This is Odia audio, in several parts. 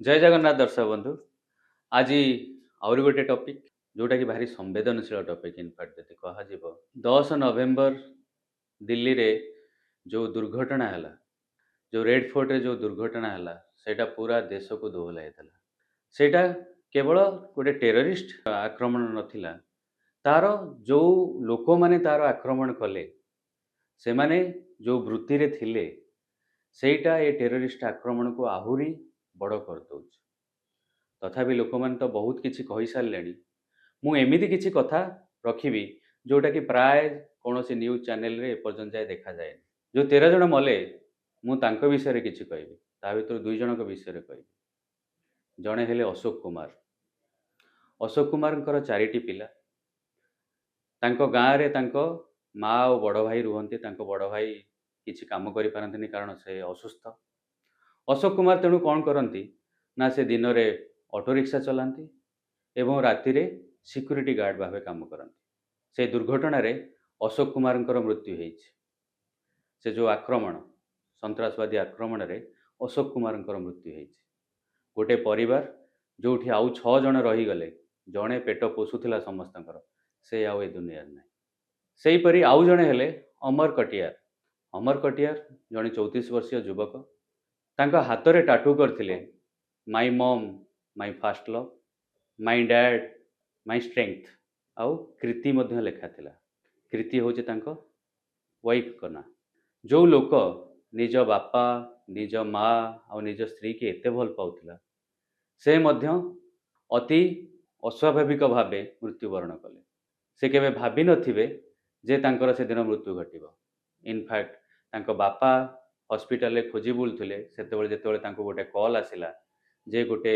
जय जगन्नाथ दर्शक बंधु। आज आउरी गोटे टॉपिक जोटा कि भारी संवेदनशील टॉपिक इनफैक्ट जदि कह 10 नवेम्बर दिल्ली रे जो दुर्घटना है, जो रेड फोर्ट रे जो दुर्घटना है, सेटा पूरा देश को दोहलाई देला। सेटा केवल गोटे टेररिस्ट आक्रमण नथिला, तार जो लोक माने तार आक्रमण कले से माने जो वृत्ति रे थिले सेटा ए टेररिस्ट आक्रमण को आहुरी बड़ कर दउछ। तथापि लोक मैंने तो बहुत किसी कही सारे मु एमती किसी कथा रखी जोटा कि प्राय कौन सी न्यूज चैनल रे एपर्तन जाए देखा जाए। जो 13 जन मले मुझे विषय किसी कहि भर 2 जन विषय कहि। जड़े हेले अशोक कुमार। अशोक कुमार 4टी पिला गाँव रे माँ और बड़ भाई रुहंती। बड़ भाई किसी काम करि पारंतिनी कारण से असुस्थ। अशोक कुमार तेणु कौन करती ना से दिन में ऑटो रिक्शा चलाती एवं राति रे सिक्यूरिटी गार्ड भाव काम करती। से दुर्घटना रे अशोक कुमार मृत्यु होइछि। से जो आक्रमण सन्त्रासवादी आक्रमण रे अशोक कुमार मृत्यु होइछि। गोटे परिवार जोठी आउ 6 जन रहीगले, जड़े पेट पोषुला समस्त से आउ ए दुनिया ना। से परी आउ जड़े हेले अमर कटियार। अमर कटियार जड़े 34 वर्षीय युवक। तांका हाथ रे टाटू करथिले माई mom my fast love, my dad my strength आउ कृति मध्य लेखा थिला। कृति होचे तांको वाइफ को ना। जो लोक निज बापा निज माँ और निज स्त्री की एते भल पाउथिला से मध्य अति अस्वाभाविक भावे मृत्युवरण कले। से केबे भाभी नथिबे जे तांकर से दिन मृत्यु घटिबो। इनफैक्ट तांको बापा हॉस्पिटल रे खोजी बुलुथिले सेतेबेले जेतेबेले तांको गोटे कॉल आसिला जे गोटे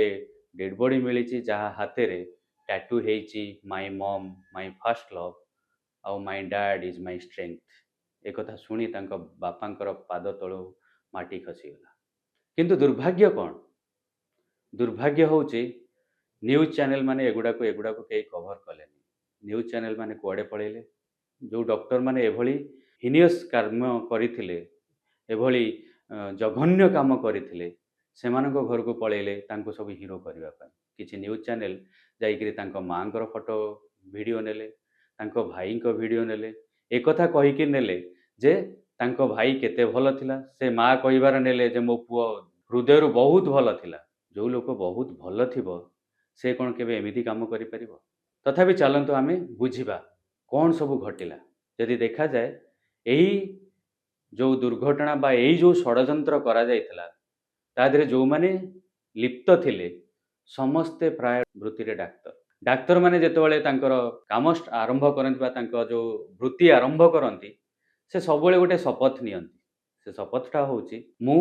डेड बॉडी मिली जहाँ हाथ रे टैटू हेची my mom my first love आउ my dad is my strength. एक कथा शुणी तांको बापांकर पाद तळु माटी खसीगला। किंतु दुर्भाग्य कौन? दुर्भाग्य होची न्यूज चैनल माने एगुड़ा को कई कवर कलेनी। न्यूज चैनल माने कुआडे पळेले। जो डॉक्टर माने एभली हिनियस कर्म करिथिले, एभली जघन्य काम करिथिले, सेमानको घर को पळेले तांको सब हीरो करबा पय। किछि न्यूज चैनल जाइकरी तांको मांकर फोटो वीडियो नेले, तांको भाई को वीडियो नेले। एक कथा कहि कि नेले जे तांको भाई केते भल थिला। से मां कहिबार नेले जे मो पुओ हृदय रु बहुत भल थिला। जो लोक बहुत भल थिबो से कोन केबे एमिति काम करि परिबो? तथापि चलंतु आमे बुझिबा कौन सब घटिला। यदि देखा जाए यही जो दुर्घटना बा यही जो षड्यंत्र करा जाइथिला तादरे जो माने लिप्त थिले समस्ते प्राय वृत्ति रे डाक्तर माने जेतेबेले तांकर काम आरंभ करंती बा तांको जो वृत्ति आरंभ करंती से सबले गोटे शपथ नियंती। से शपथटा होची मु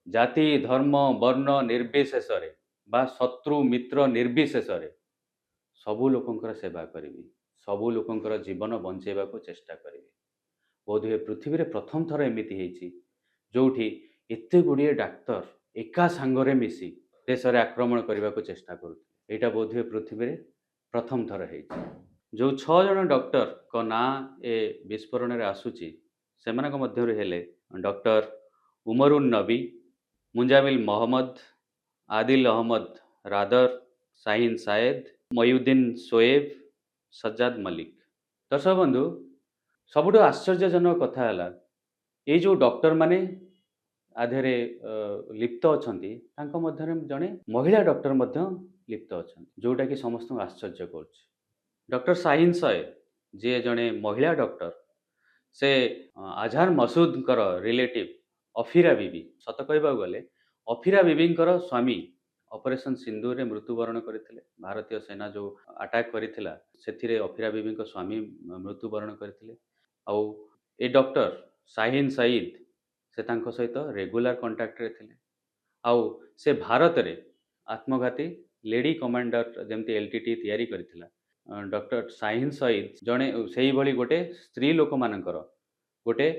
जाति धर्म वर्ण निर्विशेष रे बा शत्रु मित्र निर्विशेष रे सबु लोकंकर सेवा करिवि, सबु लोकंकर जीवन बंचेबा को चेष्टा करिवि। बोधहुए पृथ्वी रे प्रथम थर एमिति हेछि जोठी एते गुड़िए डाक्तर एका सांगरे मिसी देश रे आक्रमण करबा को चेष्टा करुथि। एटा बोधहुए पृथ्वी रे प्रथम थर हेछि। जो 6 जन डॉक्टर को ना ए विस्फोरण रे आसुची सेमानक मध्यरु हेले डॉक्टर उमरुन नबी, मुंजामिल मोहम्मद, आदिल अहमद रादर, शाहीन सायद, मयुद्दीन शोएब, सज्जाद मलिक। दर्शक बंधु सबुठ आश्चर्यजनक कथा है ये जो डॉक्टर माने आधेरे लिप्त अछंती तांको मध्यरे जने महिला डॉक्टर मध्य लिप्त अछंती जोटा कि समस्त आश्चर्य करछि। डॉक्टर शाहीन सैयद जे जने महिला डॉक्टर से आजहार मसूद कर रिलेटिव अफीरा बीबी। सत कहबा गले अफीरा बीबी स्वामी ऑपरेशन सिंधु रे मृत्युवरण करथिले। भारतीय सेना जो अटैक करिथिला सेथिरे अफीरा बीबी स्वामी मृत्युवरण करथिले। आउ ए डॉक्टर शाहीन सईद से तांको सहित रेगुलर कांटेक्ट रे थिले। आउ से भारत रे आत्मघाती लेडी कमांडर जेमती एलटीटी तैयारी करथिला। डॉक्टर शाहीन सईद जने सेही भली गोटे स्त्री लोक मानकर गोटे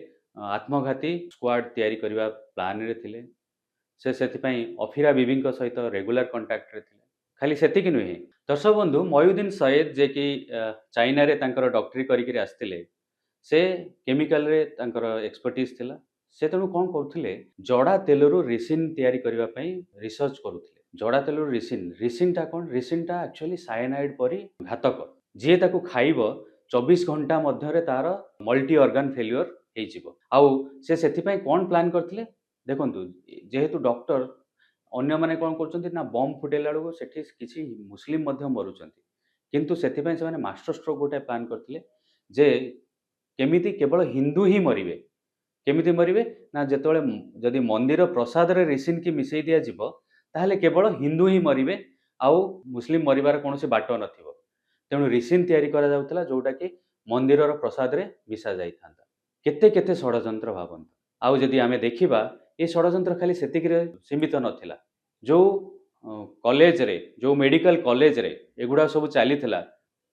आत्मघाती स्क्वाड तैयारी करबा प्लान रे थिले। से सेथिपई अफीरा बीबी सहित रेगुलर कांटेक्ट रे थिले। खाली सेतिकी नुहे दर्शक बंधु मयुद्दीन सैयद जे कि चाइना रे तांकर डॉक्टरी करिकरी आस्तिले से केमिकल रे तांकर एक्सपर्टीज थिला। से तेणु कौन करुले जड़ा तेलरू रिसिन तैयारी करबा पई रिसर्च करुले। ଜଡ଼ା ତେଲରୁ ରିସିନ୍‌ଟା କ'ଣ? ରିସିନ୍‌ଟା ଆକ୍ଚୁଆଲି ସାୟାନାଇଡ୍ ପରି ଘାତକ। ଯିଏ ତାକୁ ଖାଇବ 24 ଘଣ୍ଟା ମଧ୍ୟରେ ତାର ମଲ୍ଟି ଅର୍ଗାନ୍ ଫେଲ୍ୟୁଅର୍ ହେଇଯିବ। ଆଉ ସେ ସେଥିପାଇଁ କ'ଣ ପ୍ଲାନ୍ କରିଥିଲେ? ଦେଖନ୍ତୁ ଯେହେତୁ ଡକ୍ଟର ଅନ୍ୟମାନେ କ'ଣ କରୁଛନ୍ତି ନା ବମ୍ ଫୁଟେଇଲା ବେଳକୁ ସେଠି କିଛି ମୁସଲିମ୍ ମଧ୍ୟ ମରୁଛନ୍ତି। କିନ୍ତୁ ସେଥିପାଇଁ ସେମାନେ ମାଷ୍ଟର ଷ୍ଟ୍ରୋକ୍ ଗୋଟେ ପ୍ଲାନ୍ କରିଥିଲେ ଯେ କେମିତି କେବଳ ହିନ୍ଦୁ ହିଁ ମରିବେ। କେମିତି ମରିବେ? ନା ଯେତେବେଳେ ଯଦି ମନ୍ଦିର ପ୍ରସାଦରେ ରିସିନ୍‌କି ମିଶେଇ ଦିଆଯିବ ତାହେଲେ କେବଳ ହିନ୍ଦୁ ହିଁ ମରିବେ ଆଉ ମୁସଲିମ୍ ମରିବାର କୌଣସି ବାଟ ନଥିବ। ତେଣୁ ରିସିନ୍ ତିଆରି କରାଯାଉଥିଲା ଯୋଉଟାକି ମନ୍ଦିରର ପ୍ରସାଦରେ ମିଶା ଯାଇଥାନ୍ତା। କେତେ କେତେ ଷଡ଼ଯନ୍ତ୍ର ଭାବନ୍ତୁ। ଆଉ ଯଦି ଆମେ ଦେଖିବା ଏ ଷଡ଼ଯନ୍ତ୍ର ଖାଲି ସେତିକିରେ ସୀମିତ ନଥିଲା। ଯୋଉ କଲେଜରେ ଯୋଉ ମେଡିକାଲ କଲେଜରେ ଏଗୁଡ଼ା ସବୁ ଚାଲିଥିଲା,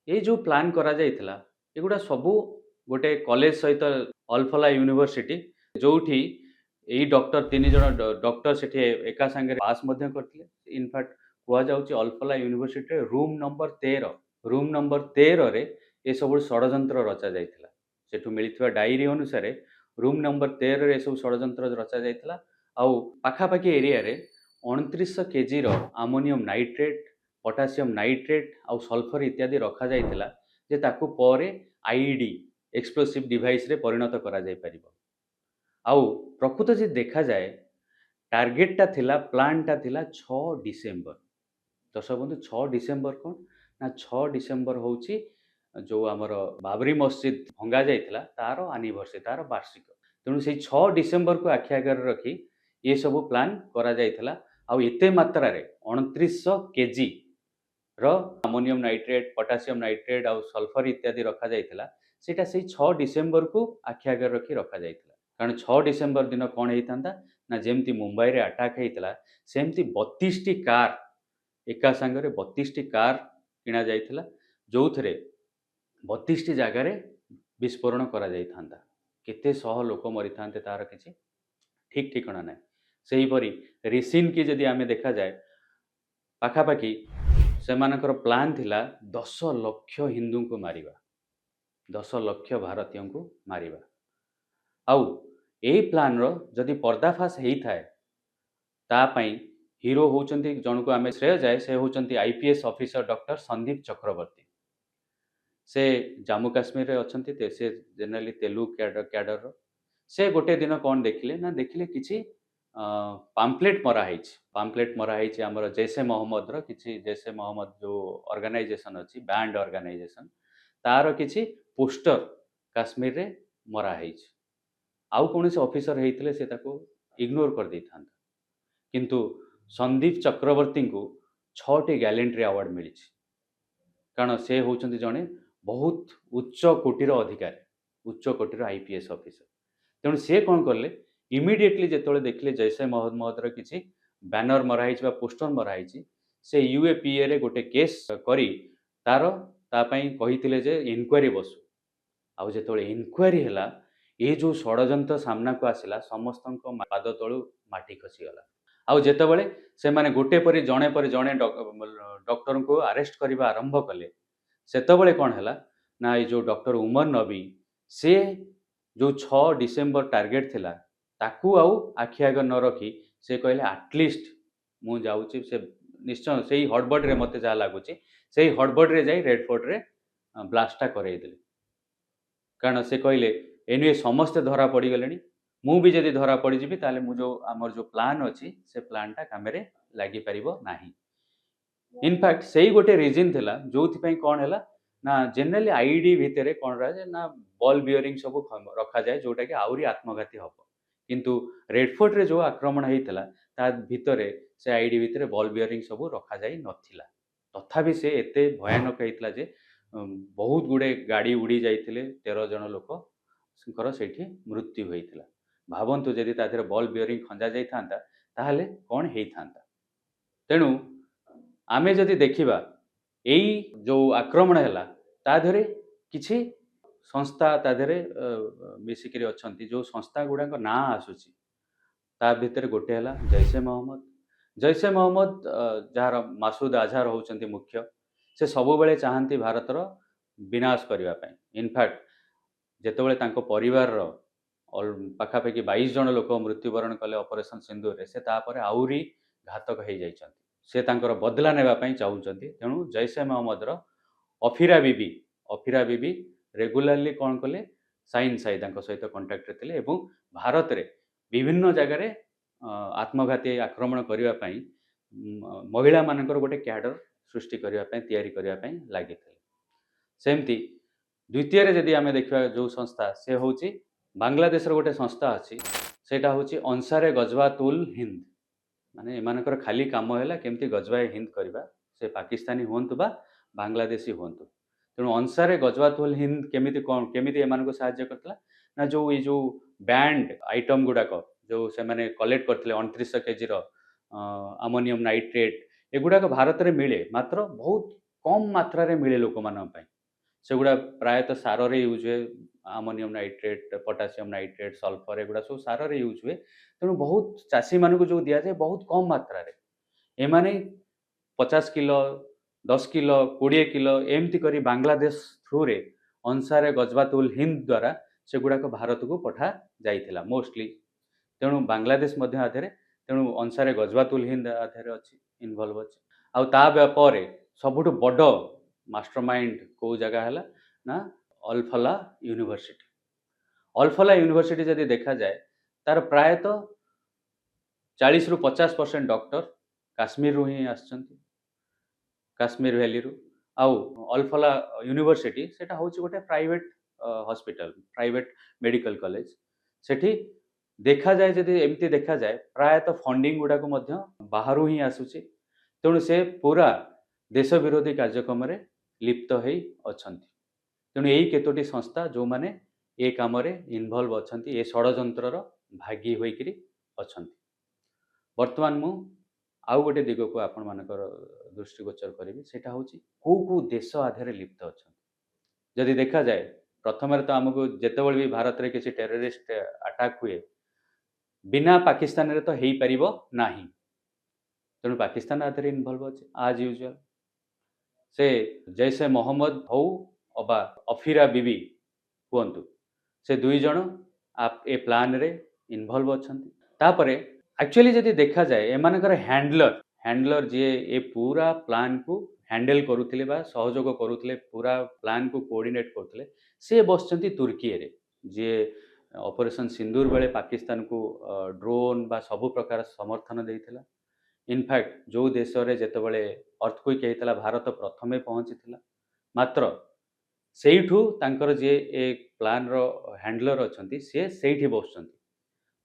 ଏଇ ଯୋଉ ପ୍ଲାନ୍ କରାଯାଇଥିଲା ଏଗୁଡ଼ା ସବୁ ଗୋଟେ କଲେଜ ସହିତ ଅଲ୍-ଫଲା ୟୁନିଭର୍ସିଟି ଯୋଉଠି ଏଇ ଡକ୍ଟର 3 ଜଣ ଡକ୍ଟର ସେଠି ଏକା ସାଙ୍ଗରେ ପାସ୍ ମଧ୍ୟ କରିଥିଲେ। ଇନଫ୍ୟାକ୍ଟ କୁହାଯାଉଛି ଅଲ୍-ଫଲା ୟୁନିଭର୍ସିଟିରେ ରୁମ୍ ନମ୍ବର 13ରେ ଏସବୁ ଷଡ଼ଯନ୍ତ୍ର ରଚାଯାଇଥିଲା। ସେଠୁ ମିଳିଥିବା ଡାଏରୀ ଅନୁସାରେ ରୁମ୍ ନମ୍ବର 13ରେ ଏସବୁ ଷଡ଼ଯନ୍ତ୍ର ରଚାଯାଇଥିଲା। ଆଉ ପାଖାପାଖି ଏରିଆରେ 2900 କେଜିର ଆମୋନିୟମ୍ ନାଇଟ୍ରେଟ୍, ପଟାସିୟମ୍ ନାଇଟ୍ରେଟ୍ ଆଉ ସଲଫର ଇତ୍ୟାଦି ରଖାଯାଇଥିଲା ଯେ ତାକୁ ପରେ ଆଇଇଡି ଏକ୍ସପ୍ଲୋସିଭ୍ ଡିଭାଇସ୍‌ରେ ପରିଣତ କରାଯାଇପାରିବ। ଆଉ ପ୍ରକୃତ ଯଦି ଦେଖାଯାଏ ଟାର୍ଗେଟଟା ଥିଲା ପ୍ଲାନ୍‌ଟା ଥିଲା 6 ଡିସେମ୍ବର। ଦର୍ଶକ ବନ୍ଧୁ 6 ଡିସେମ୍ବର କ'ଣ? ନା 6 ଡିସେମ୍ବର ହେଉଛି ଯୋଉ ଆମର ବାବରି ମସଜିଦ୍ ଭଙ୍ଗା ଯାଇଥିଲା ତାର ଆନିଭର୍ସରୀ, ତାର ବାର୍ଷିକ। ତେଣୁ ସେଇ 6 ଡିସେମ୍ବରକୁ ଆଖି ଆଗରେ ରଖି ଏ ସବୁ ପ୍ଲାନ୍ କରାଯାଇଥିଲା। ଆଉ ଏତେ ମାତ୍ରାରେ 2900 କେଜିର ଆମୋନିୟମ୍ ନାଇଟ୍ରେଟ୍, ପଟାସିୟମ୍ ନାଇଟ୍ରେଟ୍ ଆଉ ସଲଫର ଇତ୍ୟାଦି ରଖାଯାଇଥିଲା। ସେଇଟା ସେଇ 6 ଡିସେମ୍ବରକୁ ଆଖି ଆଗରେ ରଖି ରଖାଯାଇଥିଲା। କାରଣ 6 ଡିସେମ୍ବର ଦିନ କ'ଣ ହେଇଥାନ୍ତା ନା ଯେମିତି ମୁମ୍ବାଇରେ ଆଟାକ୍ ହେଇଥିଲା ସେମିତି 32ଟି କାର୍ ଏକା ସାଙ୍ଗରେ 32ଟି କାର୍ କିଣା ଯାଇଥିଲା ଯୋଉଥିରେ 32ଟି ଜାଗାରେ ବିସ୍ଫୋରଣ କରାଯାଇଥାନ୍ତା। କେତେ ଶହ ଲୋକ ମରିଥାନ୍ତେ ତାର କିଛି ଠିକ୍ ଠିକଣା ନାହିଁ। ସେହିପରି ରିସିନ୍‌କି ଯଦି ଆମେ ଦେଖାଯାଏ ପାଖାପାଖି ସେମାନଙ୍କର ପ୍ଲାନ୍ ଥିଲା 10 ଲକ୍ଷ ହିନ୍ଦୁଙ୍କୁ ମାରିବା, 10 ଲକ୍ଷ ଭାରତୀୟଙ୍କୁ ମାରିବା। ଆଉ ଏଇ ପ୍ଲାନ୍‌ର ଯଦି ପର୍ଦ୍ଦାଫାଶ ହେଇଥାଏ ତା ପାଇଁ ହିରୋ ହେଉଛନ୍ତି ଜଣକୁ ଆମେ ଶ୍ରେୟ ଯାଏ, ସେ ହେଉଛନ୍ତି IPS officer doctor Sandeep Chakraborty. ସେ ଜାମ୍ମୁ କାଶ୍ମୀରରେ ଅଛନ୍ତି, ସେ ଜେନେରାଲି ତେଲୁଗୁ କ୍ୟାଡରର। ସେ ଗୋଟେ ଦିନ କ'ଣ ଦେଖିଲେ ନା ଦେଖିଲେ କିଛି ପାମ୍ପଲେଟ୍ ମରା ହେଇଛି ଆମର ଜୈସେ ମହମ୍ମଦର କିଛି ଜୈସେ ମହମ୍ମଦ ଯୋଉ ଅର୍ଗାନାଇଜେସନ୍ ଅଛି, ବ୍ୟାଣ୍ଡ ଅର୍ଗାନାଇଜେସନ୍, ତାର କିଛି ପୋଷ୍ଟର କାଶ୍ମୀରରେ ମରା ହେଇଛି। ଆଉ କୌଣସି ଅଫିସର ହେଇଥିଲେ ସେ ତାକୁ ଇଗ୍ନୋର କରିଦେଇଥାନ୍ତା। କିନ୍ତୁ ସନ୍ଦୀପ ଚକ୍ରବର୍ତ୍ତୀଙ୍କୁ 6ଟି ଗ୍ୟାଲେଣ୍ଟ୍ରି ଆୱାର୍ଡ ମିଳିଛି। କାରଣ ସେ ହେଉଛନ୍ତି ଜଣେ ବହୁତ ଉଚ୍ଚ କୋଟିର ଅଧିକାରୀ, ଉଚ୍ଚ କୋଟିର ଆଇପିଏସ୍ ଅଫିସର। ତେଣୁ ସେ କ'ଣ କଲେ, ଇମିଡିଏଟଲି ଯେତେବେଳେ ଦେଖିଲେ ଜୈସେ ମହମ୍ମଦର କିଛି ବ୍ୟାନର ମରା ହେଇଛି ବା ପୋଷ୍ଟର ମରା ହେଇଛି, ସେ ୟୁଏପିଏରେ ଗୋଟେ କେସ୍ କରି ତା ପାଇଁ କହିଥିଲେ ଯେ ଇନକ୍ୱାରି ବସୁ। ଆଉ ଯେତେବେଳେ ଇନକ୍ୱାରି ହେଲା ଏ ଯୋଉ ଷଡ଼ଯନ୍ତ୍ର ସାମ୍ନାକୁ ଆସିଲା ସମସ୍ତଙ୍କ ପାଦ ତଳୁ ମାଟି ଖସିଗଲା। ଆଉ ଯେତେବେଳେ ସେମାନେ ଗୋଟେ ପରେ ଜଣେ ଡକ୍ଟରଙ୍କୁ ଆରେଷ୍ଟ କରିବା ଆରମ୍ଭ କଲେ, ସେତେବେଳେ କ'ଣ ହେଲା ନା ଏଇ ଯୋଉ ଡକ୍ଟର ଉମର ନବୀ ସେ ଯୋଉ 6 ଡିସେମ୍ବର ଟାର୍ଗେଟ ଥିଲା ତାକୁ ଆଉ ଆଖି ଆଗରେ ନ ରଖି ସେ କହିଲେ ଆଟଲିଷ୍ଟ ମୁଁ ଯାଉଛି, ସେ ନିଶ୍ଚୟ ସେଇ ହଡ଼ବଡ଼ରେ ମୋତେ ଯାହା ଲାଗୁଛି ସେଇ ହଡ଼ବଡ଼ରେ ଯାଇ ରେଡ୍ ଫୋର୍ଟରେ ବ୍ଲାଷ୍ଟଟା କରେଇଦେଲେ। କାରଣ ସେ କହିଲେ ଏନିୱେ ସମସ୍ତେ ଧରା ପଡ଼ିଗଲେଣି, ମୁଁ ବି ଯଦି ଧରା ପଡ଼ିଯିବି ତାହେଲେ ଆମର ଯୋଉ ପ୍ଲାନ୍ ଅଛି ସେ ପ୍ଲାନ୍‌ଟା କାମରେ ଲାଗିପାରିବ ନାହିଁ। ଇନଫ୍ୟାକ୍ଟ ସେଇ ଗୋଟେ ରିଜିନ୍ ଥିଲା ଯୋଉଥିପାଇଁ କ'ଣ ହେଲା ନା ଜେନେରାଲି ଆଇଇଡି ଭିତରେ କ'ଣ ରହେ ନା ବଲ୍ ବିୟରିଂ ସବୁ ରଖାଯାଏ ଯୋଉଟାକି ଆହୁରି ଆତ୍ମଘାତୀ ହେବ। କିନ୍ତୁ ରେଡ୍ ଫୋର୍ଟରେ ଯୋଉ ଆକ୍ରମଣ ହେଇଥିଲା ତା ଭିତରେ ସେ ଆଇଇଡି ଭିତରେ ବଲ୍ ବିୟରିଂ ସବୁ ରଖାଯାଇ ନଥିଲା। ତଥାପି ସେ ଏତେ ଭୟାନକ ହେଇଥିଲା ଯେ ବହୁତ ଗୁଡ଼େ ଗାଡ଼ି ଉଡ଼ି ଯାଇଥିଲେ, 13 ଜଣ ଲୋକଙ୍କର ସେଇଠି ମୃତ୍ୟୁ ହୋଇଥିଲା। ଭାବନ୍ତୁ ଯଦି ତା ଦେହରେ ବଲ୍ ବିୟରିଂ ଖଞ୍ଜା ଯାଇଥାନ୍ତା ତାହେଲେ କ'ଣ ହେଇଥାନ୍ତା। ତେଣୁ ଆମେ ଯଦି ଦେଖିବା ଏଇ ଯୋଉ ଆକ୍ରମଣ ହେଲା ତା ଦେହରେ କିଛି ସଂସ୍ଥା ତା ଦେହରେ ମିଶିକିରି ଅଛନ୍ତି, ଯୋଉ ସଂସ୍ଥା ଗୁଡ଼ାକ ନାଁ ଆସୁଛି ତା ଭିତରେ ଗୋଟେ ହେଲା ଜୈସେ ମହମ୍ମଦ। ଜୈସେ ମହମ୍ମଦ ଯାହାର ମାସୁଦ ଆଝାର ହେଉଛନ୍ତି ମୁଖ୍ୟ, ସେ ସବୁବେଳେ ଚାହାନ୍ତି ଭାରତର ବିନାଶ କରିବା ପାଇଁ। ଇନଫ୍ୟାକ୍ଟ ଯେତେବେଳେ ତାଙ୍କ ପରିବାରର ପାଖାପାଖି 22 ଜଣ ଲୋକ ମୃତ୍ୟୁବରଣ କଲେ ଅପରେସନ୍ ସିନ୍ଦୁରରେ, ସେ ତାପରେ ଆହୁରି ଘାତକ ହେଇଯାଇଛନ୍ତି। ସେ ତାଙ୍କର ବଦଲା ନେବା ପାଇଁ ଚାହୁଁଛନ୍ତି। ତେଣୁ ଜୈସେ ମହମ୍ମଦର ଅଫିରା ବିବି ରେଗୁଲାରଲି କ'ଣ କଲେ, ସାହିନ ସାହି ତାଙ୍କ ସହିତ କଣ୍ଟାକ୍ଟରେ ଥିଲେ ଏବଂ ଭାରତରେ ବିଭିନ୍ନ ଜାଗାରେ ଆତ୍ମଘାତୀ ଆକ୍ରମଣ କରିବା ପାଇଁ ମହିଳାମାନଙ୍କର ଗୋଟେ କ୍ୟାଡର ସୃଷ୍ଟି କରିବା ପାଇଁ, ତିଆରି କରିବା ପାଇଁ ଲାଗିଥିଲେ। ସେମିତି ଦ୍ୱିତୀୟରେ ଯଦି ଆମେ ଦେଖିବା ଯେଉଁ ସଂସ୍ଥା, ସେ ହେଉଛି ବାଂଲାଦେଶର ଗୋଟେ ସଂସ୍ଥା ଅଛି, ସେଇଟା ହେଉଛି ଅନସାରେ ଗଜୱାତୁଲ ହିନ୍ଦ। ମାନେ ଏମାନଙ୍କର ଖାଲି କାମ ହେଲା କେମିତି ଗଜୱାଏ ହିନ୍ଦ କରିବା, ସେ ପାକିସ୍ତାନୀ ହୁଅନ୍ତୁ ବା ବାଂଲାଦେଶୀ ହୁଅନ୍ତୁ। ତେଣୁ ଅନସାରେ ଗଜୱାତୁଲ ହିନ୍ଦ କେମିତି ଏମାନଙ୍କୁ ସାହାଯ୍ୟ କରିଥିଲା ନା, ଏଇ ଯେଉଁ ବ୍ୟାଣ୍ଡ ଆଇଟମ୍ ଗୁଡ଼ାକ ଯେଉଁ ସେମାନେ କଲେକ୍ଟ କରିଥିଲେ 2900 କେଜିର ଆମୋନିୟମ ନାଇଟ୍ରେଟ୍, ଏଗୁଡ଼ାକ ଭାରତରେ ମିଳେ, ମାତ୍ର ବହୁତ କମ୍ ମାତ୍ରାରେ ମିଳେ ଲୋକମାନଙ୍କ ପାଇଁ। ସେଗୁଡ଼ା ପ୍ରାୟତଃ ସାରରେ ୟୁଜ୍ ହୁଏ, ammonium nitrate, potassium nitrate, sulphur, ଏଗୁଡ଼ା ସବୁ ସାରରେ ୟୁଜ୍ ହୁଏ। ତେଣୁ ବହୁତ ଚାଷୀମାନଙ୍କୁ ଯେଉଁ ଦିଆଯାଏ ବହୁତ କମ୍ ମାତ୍ରାରେ, ଏମାନେ 50 କିଲୋ, 10 କିଲୋ, 20 କିଲୋ ଏମିତି କରି ବାଂଲାଦେଶ ଥ୍ରୁରେ ଅନସାରେ ଗଜୱାତୁଲ ହିନ୍ଦ ଦ୍ୱାରା ସେଗୁଡ଼ାକ ଭାରତକୁ ପଠା ଯାଇଥିଲା ମୋଷ୍ଟଲି। ତେଣୁ ବାଂଲାଦେଶ ମଧ୍ୟ ଆଧେରେ, ତେଣୁ ଅନସାରେ ଗଜୱାତୁଲ ହିନ୍ଦ ଆଧେରେ ଅଛି, ଇନଭଲ୍ଭ ଅଛି। ଆଉ ତା ପରେ ସବୁଠୁ ବଡ଼ ମାଷ୍ଟର ମାଇଣ୍ଡ କେଉଁ ଜାଗା ହେଲା ନା, ଅଲଫଲା ୟୁନିଭର୍ସିଟି। ଅଲଫଲା ୟୁନିଭର୍ସିଟି ଯଦି ଦେଖାଯାଏ, ତାର ପ୍ରାୟତଃ 40ରୁ 50% ଡକ୍ଟର କାଶ୍ମୀରରୁ ହିଁ ଆସିଛନ୍ତି, କାଶ୍ମୀର ଭ୍ୟାଲିରୁ। ଆଉ ଅଲଫଲା ୟୁନିଭର୍ସିଟି ସେଟା ହେଉଛି ଗୋଟେ private hospital, private medical college. ସେଠି ଦେଖାଯାଏ, ଯଦି ଏମିତି ଦେଖାଯାଏ, ପ୍ରାୟତଃ ଫଣ୍ଡିଙ୍ଗ ଗୁଡ଼ାକ ମଧ୍ୟ ବାହାରୁ ହିଁ ଆସୁଛି। ତେଣୁ ସେ ପୁରା ଦେଶ ବିରୋଧୀ କାର୍ଯ୍ୟକ୍ରମରେ ଲିପ୍ତ ହେଇ ଅଛନ୍ତି। ତେଣୁ ଏଇ କେତୋଟି ସଂସ୍ଥା ଯେଉଁମାନେ ଏ କାମରେ ଇନଭଲ୍ଭ ଅଛନ୍ତି, ଏ ଷଡ଼ଯନ୍ତ୍ରର ଭାଗୀ ହୋଇକରି ଅଛନ୍ତି। ବର୍ତ୍ତମାନ ମୁଁ ଆଉ ଗୋଟେ ଦିଗକୁ ଆପଣମାନଙ୍କର ଦୃଷ୍ଟିଗୋଚର କରିବି, ସେଇଟା ହେଉଛି କେଉଁ ଦେଶ ଆଧେରେ ଲିପ୍ତ ଅଛନ୍ତି। ଯଦି ଦେଖାଯାଏ, ପ୍ରଥମରେ ତ ଆମକୁ ଯେତେବେଳେ ବି ଭାରତରେ କିଛି ଟେରରିଷ୍ଟ ଆଟାକ୍ ହୁଏ, ବିନା ପାକିସ୍ତାନରେ ତ ହେଇପାରିବ ନାହିଁ। ତେଣୁ ପାକିସ୍ତାନ ଆଧେରେ ଇନଭଲ୍ଭ ଅଛି ଆଜ୍ ୟୁଜୁଆଲ। ସେ ଜୈସେ ମହମ୍ମଦ ହଉ ଅବା ଅଫିରା ବିବି ହୁଅନ୍ତୁ, ସେ ଦୁଇ ଜଣ ଏ ପ୍ଲାନରେ ଇନଭଲ୍ଭ ଅଛନ୍ତି। ତାପରେ ଆକ୍ଚୁଆଲି ଯଦି ଦେଖାଯାଏ, ଏମାନଙ୍କର ହ୍ୟାଣ୍ଡଲର ଯିଏ ଏ ପୁରା ପ୍ଲାନ୍କୁ ହ୍ୟାଣ୍ଡେଲ କରୁଥିଲେ ବା ସହଯୋଗ କରୁଥିଲେ, ପୁରା ପ୍ଲାନ୍କୁ କୋଅର୍ଡିନେଟ୍ କରୁଥିଲେ, ସେ ବସିଛନ୍ତି ତୁର୍କୀରେ, ଯିଏ ଅପରେସନ୍ ସିନ୍ଦୁର ବେଳେ ପାକିସ୍ତାନକୁ ଡ୍ରୋନ୍ ବା ସବୁ ପ୍ରକାର ସମର୍ଥନ ଦେଇଥିଲା। ଇନଫ୍ୟାକ୍ଟ ଯେଉଁ ଦେଶରେ ଯେତେବେଳେ ଅର୍ଥକ୍ୱେକ୍ ହେଇଥିଲା, ଭାରତ ପ୍ରଥମେ ପହଞ୍ଚିଥିଲା। ମାତ୍ର ସେଇଠୁ ତାଙ୍କର ଯିଏ ଏ ପ୍ଲାନ୍ର ହ୍ୟାଣ୍ଡଲର ଅଛନ୍ତି, ସିଏ ସେଇଠି ବସୁଛନ୍ତି।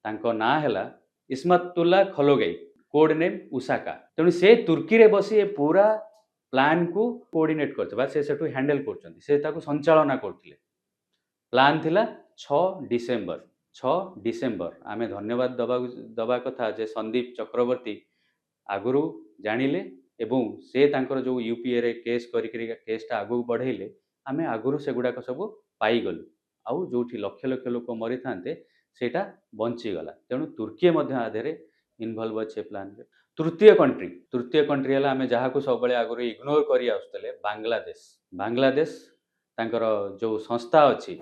ତାଙ୍କ ନାଁ ହେଲା ଇସ୍ମାତୁଲ୍ଲା ଖଲୋଗାଇ, କୋଡ୍ ନେମ୍ ଉସାକା। ତେଣୁ ସେ ତୁର୍କୀରେ ବସି ଏ ପୁରା ପ୍ଲାନ୍କୁ କୋଅର୍ଡିନେଟ୍ କରୁଥିଲେ ବା ସେ ସେଠୁ ହ୍ୟାଣ୍ଡେଲ କରୁଛନ୍ତି, ସେ ତାକୁ ସଞ୍ଚାଳନା କରୁଥିଲେ। ପ୍ଲାନ୍ ଥିଲା 6 ଡିସେମ୍ବର। ଆମେ ଧନ୍ୟବାଦ ଦେବା କଥା ଯେ ସନ୍ଦୀପ ଚକ୍ରବର୍ତ୍ତୀ ଆଗରୁ ଜାଣିଲେ ଏବଂ ସେ ତାଙ୍କର ଯେଉଁ ୟୁପିଏରେ କେସ୍ କରିକିରି କେସ୍ଟା ଆଗକୁ ବଢ଼େଇଲେ, ଆମେ ଆଗରୁ ସେଗୁଡ଼ାକ ସବୁ ପାଇଗଲୁ। ଆଉ ଯେଉଁଠି ଲକ୍ଷ ଲକ୍ଷ ଲୋକ ମରିଥାନ୍ତେ, ସେଇଟା ବଞ୍ଚିଗଲା। ତେଣୁ ତୁର୍କୀ ମଧ୍ୟ ଆଧେରେ ଇନଭଲ୍ଭ ଅଛି ଏ ପ୍ଲାନ୍ରେ। ତୃତୀୟ କଣ୍ଟ୍ରି ହେଲା, ଆମେ ଯାହାକୁ ସବୁବେଳେ ଆଗରୁ ଇଗ୍ନୋର କରି ଆସୁଥିଲେ, ବାଂଲାଦେଶ ତାଙ୍କର ଯେଉଁ ସଂସ୍ଥା ଅଛି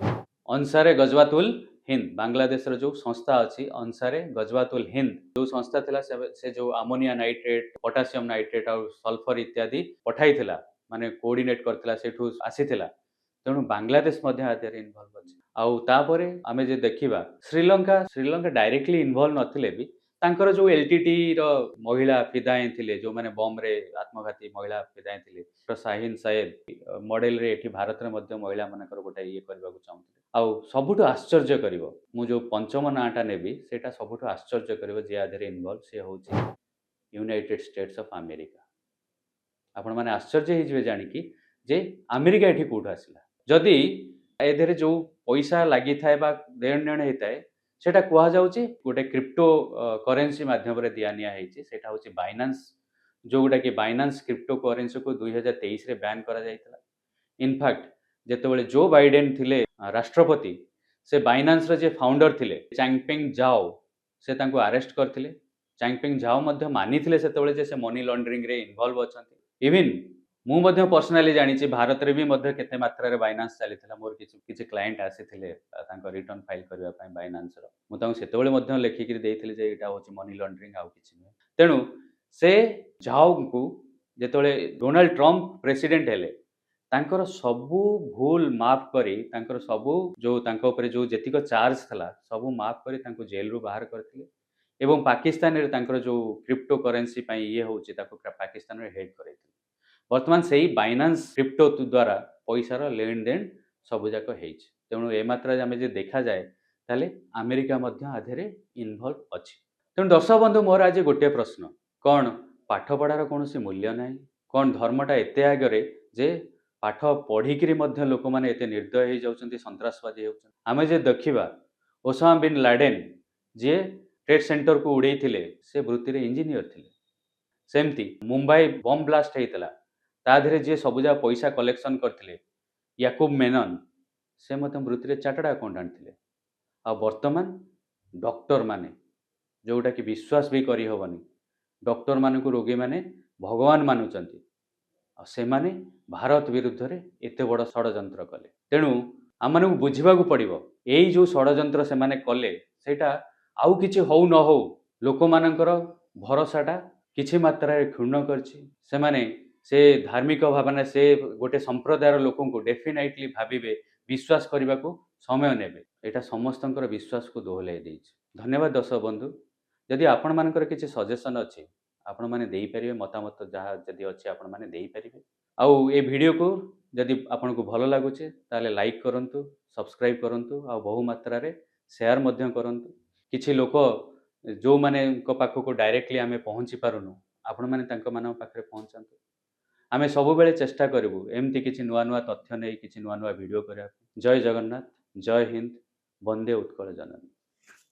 ଅନସାରେ ଗଜୱାତୁଲ ହିନ୍ଦ, ବାଂଲାଦେଶର ଯେଉଁ ସଂସ୍ଥା ଅଛି ଅନସାରେ ଗଜୱାତୁଲ ହିନ୍ଦ, ଯେଉଁ ସଂସ୍ଥା ଥିଲା, ସେ ଯେଉଁ ଆମୋନିଆ ନାଇଟ୍ରେଟ୍, ପଟାସିୟମ ନାଇଟ୍ରେଟ୍ ଆଉ ସଲଫର ଇତ୍ୟାଦି ପଠାଇଥିଲା, ମାନେ କୋଅର୍ଡିନେଟ୍ କରିଥିଲା, ସେଇଠୁ ଆସିଥିଲା। ତେଣୁ ବାଂଲାଦେଶ ମଧ୍ୟ ଆଧେରେ ଇନଭଲ୍ଭ ଅଛି। ଆଉ ତାପରେ ଆମେ ଯଦି ଦେଖିବା, ଶ୍ରୀଲଙ୍କା ଡାଇରେକ୍ଟଲି ଇନଭଲ୍ଭ ନଥିଲେ ବି ତାଙ୍କର ଯେଉଁ ଏଲ୍ଟିଟିର ମହିଳା ଫିଦାଏଁ ଥିଲେ, ଯେଉଁମାନେ ବମ୍ବରେ ଆତ୍ମଘାତୀ ମହିଳା ଫିଦାଏଁ ଥିଲେ, ସାହିନ ସାଏଦ ମଡେଲରେ ଏଠି ଭାରତରେ ମଧ୍ୟ ମହିଳାମାନଙ୍କର ଗୋଟେ ଇଏ କରିବାକୁ ଚାହୁଁଥିଲେ। ଆଉ ସବୁଠୁ ଆଶ୍ଚର୍ଯ୍ୟ କରିବ, ମୁଁ ଯେଉଁ ପଞ୍ଚମ ନାଁଟା ନେବି, ସେଇଟା ସବୁଠୁ ଆଶ୍ଚର୍ଯ୍ୟ କରିବ ଯିଏ ଆଧେରେ ଇନଭଲ୍ଭ, ସେ ହେଉଛି ୟୁନାଇଟେଡ୍ ଷ୍ଟେଟ୍ସ ଅଫ୍ ଆମେରିକା। ଆପଣମାନେ ଆଶ୍ଚର୍ଯ୍ୟ ହେଇଯିବେ ଜାଣିକି ଯେ ଆମେରିକା ଏଠି କେଉଁଠୁ ଆସିଲା। ଯଦି ଏଥିରେ ଯେଉଁ ପଇସା ଲାଗିଥାଏ ବା ଦେଣନେଣ ହେଇଥାଏ, ସେଟା କୁହାଯାଉଛି ଗୋଟେ କ୍ରିପ୍ଟୋ କରେନ୍ସି ମାଧ୍ୟମରେ ଦିଆନିଆ ହେଇଛି। ସେଇଟା ହେଉଛି ବାଇନାନ୍ସ, ଯେଉଁଟାକି ବାଇନାନ୍ସ କ୍ରିପ୍ଟୋ କରେନ୍ସିକୁ 2023ରେ ବ୍ୟାନ୍ କରାଯାଇଥିଲା। ଇନଫ୍ୟାକ୍ଟ ଯେତେବେଳେ ଜୋ ବାଇଡେନ ଥିଲେ ରାଷ୍ଟ୍ରପତି, ସେ ବାଇନାନ୍ସର ଯିଏ ଫାଉଣ୍ଡର ଥିଲେ ଚାଙ୍ଗପେଙ୍ଗ ଜାଓ, ସେ ତାଙ୍କୁ ଆରେଷ୍ଟ କରିଥିଲେ। ଚାଙ୍ଗପେଙ୍ଗ ଜାଓ ମଧ୍ୟ ମାନିଥିଲେ ସେତେବେଳେ ଯେ ସେ ମନି ଲଣ୍ଡରିଂରେ ଇନଭଲ୍ଭ ଅଛନ୍ତି। ଇଭିନ୍ ମୁଁ ମଧ୍ୟ ପର୍ସନାଲି ଜାଣିଛି, ଭାରତରେ ବି ମଧ୍ୟ କେତେ ମାତ୍ରାରେ ବାଇନାନ୍ସ ଚାଲିଥିଲା। ମୋର କିଛି କ୍ଲାଏଣ୍ଟ ଆସିଥିଲେ ତାଙ୍କ ରିଟର୍ନ ଫାଇଲ୍ କରିବା ପାଇଁ ବାଇନାନ୍ସର। ମୁଁ ତାଙ୍କୁ ସେତେବେଳେ ମଧ୍ୟ ଲେଖିକିରି ଦେଇଥିଲି ଯେ ଏଇଟା ହେଉଛି ମନି ଲଣ୍ଡରିଂ, ଆଉ କିଛି ନୁହେଁ। ତେଣୁ ସେ ଝାଓଙ୍କୁ ଯେତେବେଳେ ଡୋନାଲ୍ଡ ଟ୍ରମ୍ପ ପ୍ରେସିଡେଣ୍ଟ ହେଲେ ତାଙ୍କର ସବୁ ଭୁଲ ମାଫ କରି ତାଙ୍କର ସବୁ ତାଙ୍କ ଉପରେ ଯେତିକ ଚାର୍ଜ ଥିଲା ସବୁ ମାଫ କରି ତାଙ୍କୁ ଜେଲରୁ ବାହାର କରିଥିଲେ ଏବଂ ପାକିସ୍ତାନରେ ତାଙ୍କର କ୍ରିପ୍ଟୋ କରେନ୍ସି ପାଇଁ ଇଏ ହେଉଛି ତାକୁ ପାକିସ୍ତାନରେ ହେଡ୍ କରେଇଥିଲେ। ବର୍ତ୍ତମାନ ସେଇ ବାଇନାନ୍ସ କ୍ରିପ୍ଟୋ ଦ୍ୱାରା ପଇସାର ଲେଣ ଦେଣ ସବୁଯାକ ହେଇଛି। ତେଣୁ ଏ ମାତ୍ରାରେ ଆମେ ଯଦି ଦେଖାଯାଏ ତାହେଲେ ଆମେରିକା ମଧ୍ୟ ଆ ଦେହରେ ଇନଭଲ୍ଭ ଅଛି। ତେଣୁ ଦର୍ଶକ ବନ୍ଧୁ ମୋର ଆଜି ଗୋଟିଏ ପ୍ରଶ୍ନ, କ'ଣ ପାଠପଢ଼ାର କୌଣସି ମୂଲ୍ୟ ନାହିଁ? କ'ଣ ଧର୍ମଟା ଏତେ ଆଗରେ ଯେ ପାଠ ପଢ଼ିକିରି ମଧ୍ୟ ଲୋକମାନେ ଏତେ ନିର୍ଦ୍ଦୟ ହେଇଯାଉଛନ୍ତି, ସନ୍ତ୍ରାସବାଦୀ ହେଉଛନ୍ତି? ଆମେ ଯଦି ଦେଖିବା ଓସାମା ବିନ୍ ଲାଡେନ ଯିଏ ଟ୍ରେଡ୍ ସେଣ୍ଟରକୁ ଉଡ଼େଇଥିଲେ ସେ ବୃତ୍ତିରେ ଇଞ୍ଜିନିୟର ଥିଲେ। ସେମିତି ମୁମ୍ବାଇ ବମ୍ ବ୍ଲାଷ୍ଟ ହେଇଥିଲା, ତା ଦେହରେ ଯିଏ ସବୁଯାକ ପଇସା କଲେକ୍ସନ୍ କରିଥିଲେ ୟାକୁବ ମେନନ ସେ ମଧ୍ୟ ବୃତ୍ତିରେ ଚାର୍ଟାର୍ଡ ଆକାଉଣ୍ଟାଣ୍ଟ ଥିଲେ। ଆଉ ବର୍ତ୍ତମାନ ଡକ୍ଟରମାନେ ଯେଉଁଟାକି ବିଶ୍ୱାସ ବି କରିହେବନି, ଡକ୍ଟରମାନଙ୍କୁ ରୋଗୀମାନେ ଭଗବାନ ମାନୁଛନ୍ତି ଆଉ ସେମାନେ ଭାରତ ବିରୁଦ୍ଧରେ ଏତେ ବଡ଼ ଷଡ଼ଯନ୍ତ୍ର କଲେ। ତେଣୁ ଆମମାନଙ୍କୁ ବୁଝିବାକୁ ପଡ଼ିବ ଏଇ ଯେଉଁ ଷଡ଼ଯନ୍ତ୍ର ସେମାନେ କଲେ ସେଇଟା ଆଉ କିଛି ହଉ ନ ହଉ ଲୋକମାନଙ୍କର ଭରସାଟା କିଛି ମାତ୍ରାରେ କ୍ଷୁଣ୍ଣ କରିଛି। ସେମାନେ ସେ ଧାର୍ମିକ ଭାବନା ସେ ଗୋଟେ ସମ୍ପ୍ରଦାୟର ଲୋକଙ୍କୁ ଡେଫିନାଇଟଲି ଭାବିବେ, ବିଶ୍ୱାସ କରିବାକୁ ସମୟ ନେବେ। ଏଇଟା ସମସ୍ତଙ୍କର ବିଶ୍ୱାସକୁ ଦୋହଲାଇ ଦେଇଛି। ଧନ୍ୟବାଦ ଦର୍ଶକ ବନ୍ଧୁ। ଯଦି ଆପଣମାନଙ୍କର କିଛି ସଜେସନ୍ ଅଛି ଆପଣମାନେ ଦେଇପାରିବେ, ମତାମତ ଯାହା ଯଦି ଅଛି ଆପଣମାନେ ଦେଇପାରିବେ। ଆଉ ଏ ଭିଡ଼ିଓକୁ ଯଦି ଆପଣଙ୍କୁ ଭଲ ଲାଗୁଛି ତାହେଲେ ଲାଇକ୍ କରନ୍ତୁ, ସବସ୍କ୍ରାଇବ୍ କରନ୍ତୁ ଆଉ ବହୁ ମାତ୍ରାରେ ସେୟାର ମଧ୍ୟ କରନ୍ତୁ। କିଛି ଲୋକ ଯେଉଁମାନଙ୍କ ପାଖକୁ ଡାଇରେକ୍ଟଲି ଆମେ ପହଞ୍ଚି ପାରୁନୁ ଆପଣମାନେ ତାଙ୍କମାନଙ୍କ ପାଖରେ ପହଞ୍ଚାନ୍ତୁ। ଆମେ ସବୁବେଳେ ଚେଷ୍ଟା କରିବୁ ଏମିତି କିଛି ନୂଆ ନୂଆ ତଥ୍ୟ ନେଇ କିଛି ନୂଆ ନୂଆ ଭିଡ଼ିଓ କରିବାକୁ। ଜୟ ଜଗନ୍ନାଥ, ଜୟ ହିନ୍ଦ, ବନ୍ଦେ ଉତ୍କଳ ଜନନୀ।